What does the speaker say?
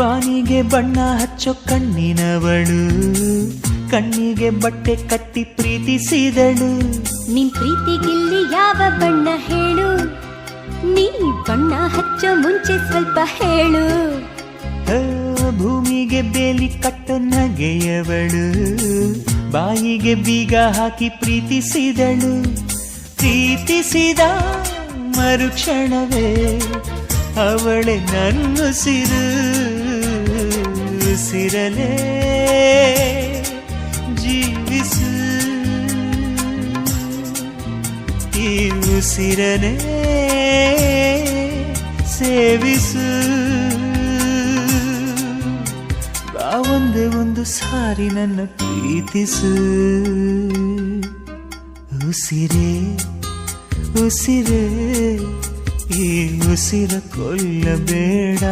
ಬಾನಿಗೆ ಬಣ್ಣ ಹಚ್ಚೋ ಕಣ್ಣಿನವಳು, ಕಣ್ಣಿಗೆ ಬಟ್ಟೆ ಕಟ್ಟಿ ಪ್ರೀತಿಸಿದಳು. ನಿನ್ ಪ್ರೀತಿಗಿಲ್ಲಿ ಯಾವ ಬಣ್ಣ ಹೇಳು, ನೀ ಬಣ್ಣ ಹಚ್ಚೋ ಮುಂಚೆ ಸ್ವಲ್ಪ ಹೇಳು. ಭೂಮಿಗೆ ಬೇಲಿ ಕಟ್ಟೋ ನಗೆಯವಳು, ಬಾಯಿಗೆ ಬೀಗ ಹಾಕಿ ಪ್ರೀತಿಸಿದಳು. ಪ್ರೀತಿಸಿದ ಮರುಕ್ಷಣವೇ ಅವಳೆ ನನ್ನುಸಿರು, ಉಸಿರಲೇ ಜೀವಿಸು, ಈ ಉಸಿರನೇ ಸೇವಿಸು. ಒಂದೇ ಒಂದು ಸಾರಿ ನನ್ನ ಪ್ರೀತಿಸು. ಉಸಿರೇ ಉಸಿರೇ ಈ ಉಸಿರ ಕೊಲ್ಲಬೇಡ.